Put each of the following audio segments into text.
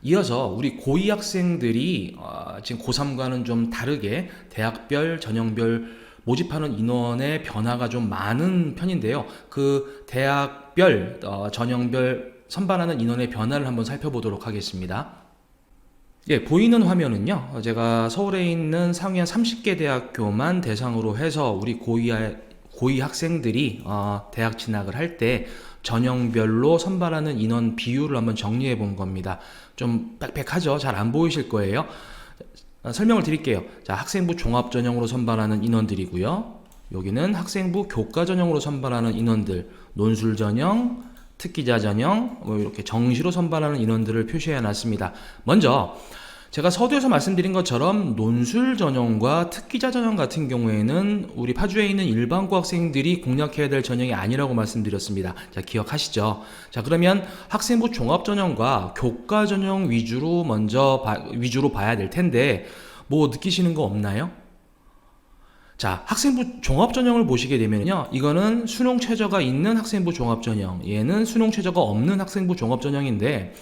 이어서 우리 고2 학생들이 지금 고3과는 좀 다르게 대학별, 전형별 모집하는 인원의 변화가 좀 많은 편인데요. 그 대학별, 전형별 선발하는 인원의 변화를 한번 살펴보도록 하겠습니다. 예, 보이는 화면은요, 제가 서울에 있는 상위 한 30개 대학교만 대상으로 해서 우리 고2 학생들이 대학 진학을 할 때 전형별로 선발하는 인원 비율을 한번 정리해 본 겁니다. 좀 빽빽하죠? 잘 안 보이실 거예요. 설명을 드릴게요. 자, 학생부 종합 전형으로 선발하는 인원들이고요. 여기는 학생부 교과 전형으로 선발하는 인원들, 논술 전형, 특기자 전형, 뭐 이렇게 정시로 선발하는 인원들을 표시해 놨습니다. 먼저 제가 서두에서 말씀드린 것처럼 논술 전형과 특기자 전형 같은 경우에는 우리 파주에 있는 일반고 학생들이 공략해야 될 전형이 아니라고 말씀드렸습니다. 자, 기억하시죠? 자, 그러면 학생부 종합 전형과 교과 전형 위주로 봐야 될 텐데 뭐 느끼시는 거 없나요? 자, 학생부 종합전형을 보시게 되면요, 이거는 수능 최저가 있는 학생부 종합전형, 얘는 수능 최저가 없는 학생부 종합전형인데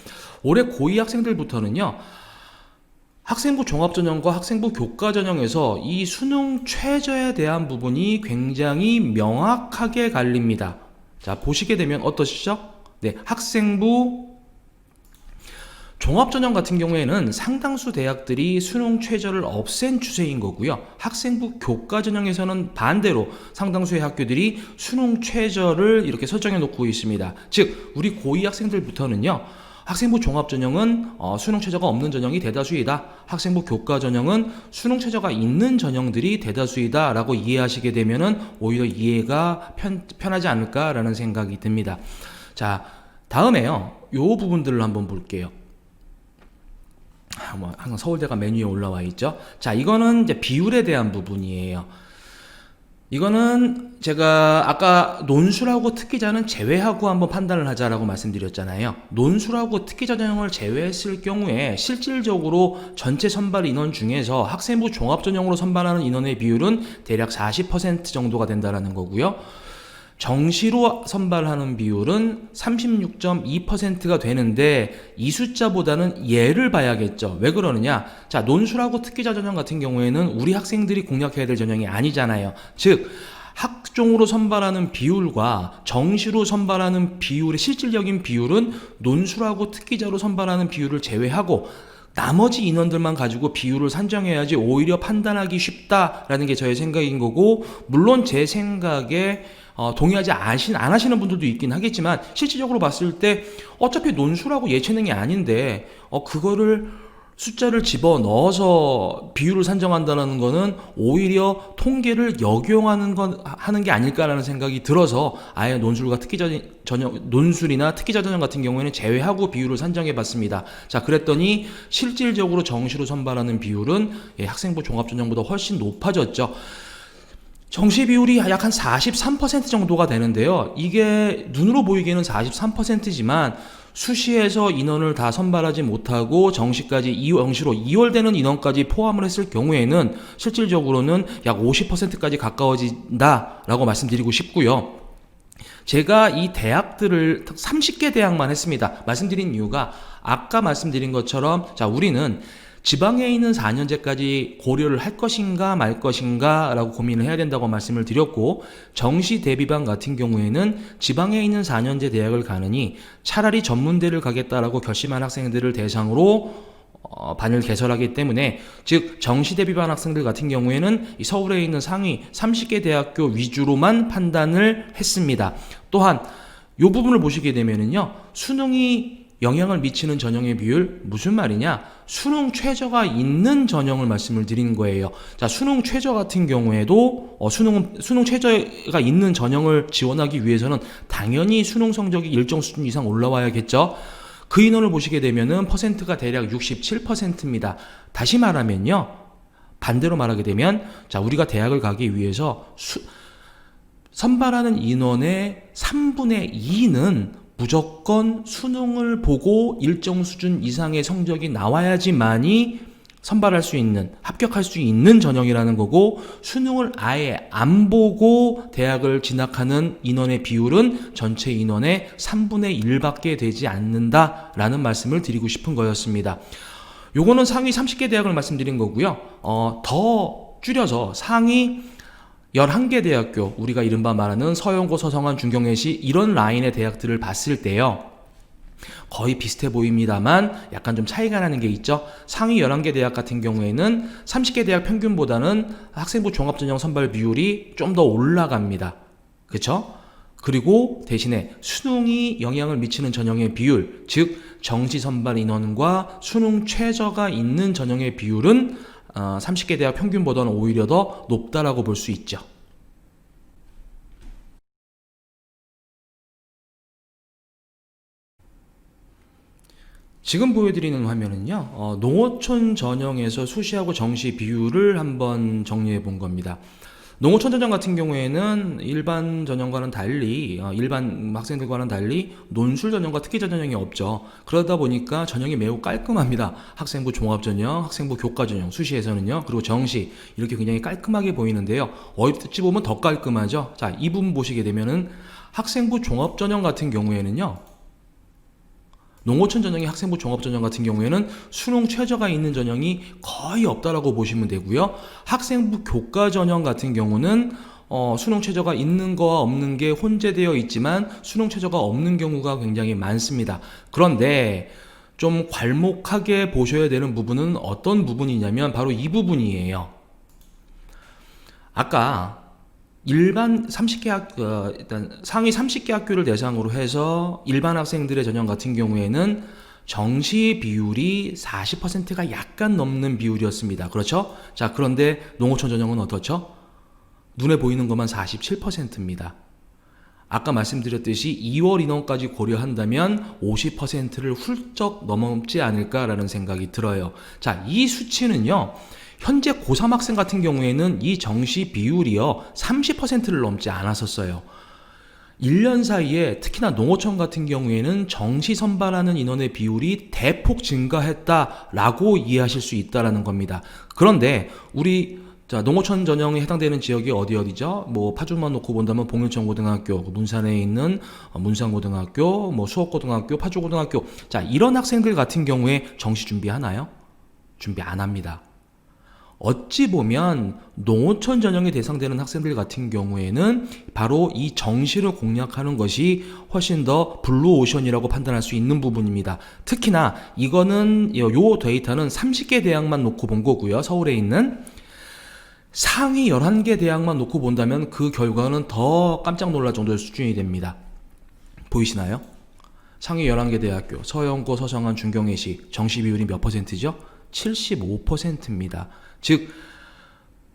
올해 고2 학생들부터는요, 학생부 종합전형과 학생부 교과전형에서 이 수능 최저에 대한 부분이 굉장히 명확하게 갈립니다. 자, 보시게 되면 어떠시죠? 네, 학생부 종합전형 같은 경우에는 상당수 대학들이 수능 최저를 없앤 추세인 거고요. 학생부 교과전형에서는 반대로 상당수의 학교들이 수능 최저를 이렇게 설정해 놓고 있습니다. 즉, 우리 고2 학생들부터는요, 학생부 종합전형은 수능 최저가 없는 전형이 대다수이다. 학생부 교과전형은 수능 최저가 있는 전형들이 대다수이다 라고 이해하시게 되면은 오히려 이해가 편하지 않을까라는 생각이 듭니다. 자, 다음에요, 요 부분들을 한번 볼게요. 항상 서울대가 맨 위에 올라와 있죠. 자, 이거는 이제 비율에 대한 부분이에요. 이거는 제가 아까 논술하고 특기자는 제외하고 한번 판단을 하자라고 말씀드렸잖아요. 논술하고 특기자 전형을 제외했을 경우에 실질적으로 전체 선발 인원 중에서 학생부 종합전형으로 선발하는 인원의 비율은 대략 40% 정도가 된다는 거고요. 정시로 선발하는 비율은 36.2%가 되는데 이 숫자보다는 얘를 봐야겠죠. 왜 그러느냐? 자, 논술하고 특기자 전형 같은 경우에는 우리 학생들이 공략해야 될 전형이 아니잖아요. 즉, 학종으로 선발하는 비율과 정시로 선발하는 비율의 실질적인 비율은 논술하고 특기자로 선발하는 비율을 제외하고 나머지 인원들만 가지고 비율을 산정해야지 오히려 판단하기 쉽다라는 게 저의 생각인 거고, 물론 제 생각에 동의하지 안 하시는 분들도 있긴 하겠지만 실질적으로 봤을 때 어차피 논술하고 예체능이 아닌데 그거를 숫자를 집어넣어서 비율을 산정한다는 거는 오히려 통계를 하는 게 아닐까라는 생각이 들어서 아예 논술과 논술이나 특기자 전형 같은 경우에는 제외하고 비율을 산정해 봤습니다. 자, 그랬더니 실질적으로 정시로 선발하는 비율은 학생부 종합전형보다 훨씬 높아졌죠. 정시 비율이 약 한 43% 정도가 되는데요. 이게 눈으로 보이기에는 43%지만 수시에서 인원을 다 선발하지 못하고 정시로 2월되는 인원까지 포함을 했을 경우에는 실질적으로는 약 50%까지 가까워진다라고 말씀드리고 싶고요. 제가 이 대학들을 30개 대학만 했습니다. 말씀드린 이유가 아까 말씀드린 것처럼 자, 우리는 지방에 있는 4년제까지 고려를 할 것인가 말 것인가 라고 고민을 해야 된다고 말씀을 드렸고, 정시 대비반 같은 경우에는 지방에 있는 4년제 대학을 가느니 차라리 전문대를 가겠다라고 결심한 학생들을 대상으로 반을 개설하기 때문에, 즉 정시 대비반 학생들 같은 경우에는 이 서울에 있는 상위 30개 대학교 위주로만 판단을 했습니다. 또한 이 부분을 보시게 되면은요, 수능이 영향을 미치는 전형의 비율, 무슨 말이냐? 수능 최저가 있는 전형을 말씀을 드리는 거예요. 자, 수능 최저 같은 경우에도 수능 최저가 있는 전형을 지원하기 위해서는 당연히 수능 성적이 일정 수준 이상 올라와야겠죠. 그 인원을 보시게 되면은 퍼센트가 대략 67%입니다. 다시 말하면요, 반대로 말하게 되면 자, 우리가 대학을 가기 위해서 선발하는 인원의 3분의 2는 무조건 수능을 보고 일정 수준 이상의 성적이 나와야지만이 선발할 수 있는, 합격할 수 있는 전형이라는 거고, 수능을 아예 안 보고 대학을 진학하는 인원의 비율은 전체 인원의 3분의 1밖에 되지 않는다라는 말씀을 드리고 싶은 거였습니다. 요거는 상위 30개 대학을 말씀드린 거고요. 더 줄여서 상위 11개 대학교, 우리가 이른바 말하는 서영고, 서성한, 중경외시 이런 라인의 대학들을 봤을 때요. 거의 비슷해 보입니다만 약간 좀 차이가 나는 게 있죠. 상위 11개 대학 같은 경우에는 30개 대학 평균보다는 학생부 종합전형 선발 비율이 좀 더 올라갑니다. 그렇죠? 그리고 대신에 수능이 영향을 미치는 전형의 비율, 즉 정시 선발 인원과 수능 최저가 있는 전형의 비율은 30개 대학 평균보다는 오히려 더 높다라고 볼 수 있죠. 지금 보여드리는 화면은요, 농어촌 전형에서 수시하고 정시 비율을 한번 정리해 본 겁니다. 농어촌 전형 같은 경우에는 일반 전형과는 달리, 일반 학생들과는 달리 논술 전형과 특기 전형이 없죠. 그러다 보니까 전형이 매우 깔끔합니다. 학생부 종합 전형, 학생부 교과 전형, 수시에서는요, 그리고 정시 이렇게 굉장히 깔끔하게 보이는데요. 어찌 보면 더 깔끔하죠. 자, 이 부분 보시게 되면은 학생부 종합 전형 같은 경우에는요, 농어촌 전형의 학생부 종합 전형 같은 경우에는 수능 최저가 있는 전형이 거의 없다라고 보시면 되고요. 학생부 교과 전형 같은 경우는 수능 최저가 있는 거와 없는 게 혼재되어 있지만 수능 최저가 없는 경우가 굉장히 많습니다. 그런데 좀 괄목하게 보셔야 되는 부분은 어떤 부분이냐면 바로 이 부분이에요. 아까 일반 30개 일단 상위 30개 학교를 대상으로 해서 일반 학생들의 전형 같은 경우에는 정시 비율이 40%가 약간 넘는 비율이었습니다. 그렇죠? 자, 그런데 농어촌 전형은 어떻죠? 눈에 보이는 것만 47%입니다. 아까 말씀드렸듯이 2월 인원까지 고려한다면 50%를 훌쩍 넘지 않을까라는 생각이 들어요. 자, 이 수치는요, 현재 고3 학생 같은 경우에는 이 정시 비율이요 30%를 넘지 않았었어요. 1년 사이에 특히나 농어촌 같은 경우에는 정시 선발하는 인원의 비율이 대폭 증가했다라고 이해하실 수 있다라는 겁니다. 그런데 우리 농어촌 전형에 해당되는 지역이 어디죠? 뭐 파주만 놓고 본다면 봉인천고등학교, 문산에 있는 문산고등학교, 뭐 수업고등학교, 파주고등학교. 자, 이런 학생들 같은 경우에 정시 준비하나요? 준비 안 합니다. 어찌 보면 농어촌 전형에 대상되는 학생들 같은 경우에는 바로 이 정시를 공략하는 것이 훨씬 더 블루오션이라고 판단할 수 있는 부분입니다. 특히나 이거는 요 데이터는 30개 대학만 놓고 본 거고요. 서울에 있는 상위 11개 대학만 놓고 본다면 그 결과는 더 깜짝 놀랄 정도의 수준이 됩니다. 보이시나요? 상위 11개 대학교 서영고, 서성한, 중경외시 정시 비율이 몇 %죠? 75%입니다. 즉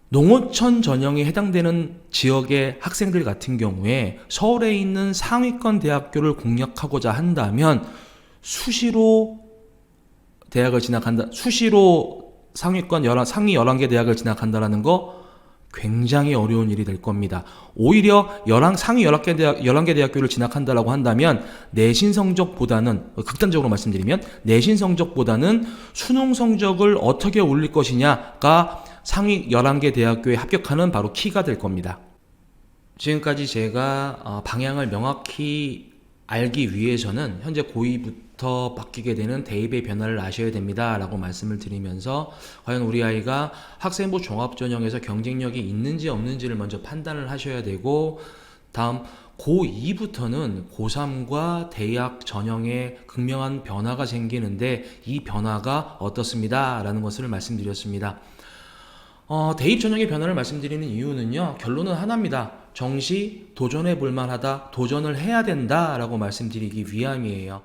농어촌 전형에 해당되는 지역의 학생들 같은 경우에 서울에 있는 상위권 대학교를 공략하고자 한다면 수시로 대학을 진학한다, 수시로 상위 11개 대학을 진학한다라는 거 굉장히 어려운 일이 될 겁니다. 오히려 상위 11개 대학교를 진학한다라고 한다면 내신 성적보다는, 극단적으로 말씀드리면 내신 성적보다는 수능 성적을 어떻게 올릴 것이냐가 상위 11개 대학교에 합격하는 바로 키가 될 겁니다. 지금까지 제가 방향을 명확히 알기 위해서는 현재 고2부터 바뀌게 되는 대입의 변화를 아셔야 됩니다 라고 말씀을 드리면서 과연 우리 아이가 학생부 종합전형에서 경쟁력이 있는지 없는지를 먼저 판단을 하셔야 되고, 다음 고2부터는 고3과 대학 전형에 극명한 변화가 생기는데 이 변화가 어떻습니다 라는 것을 말씀드렸습니다. 대입 전형의 변화를 말씀드리는 이유는요, 결론은 하나입니다. 정시 도전해 볼 만하다, 도전을 해야 된다 라고 말씀드리기 위함이에요.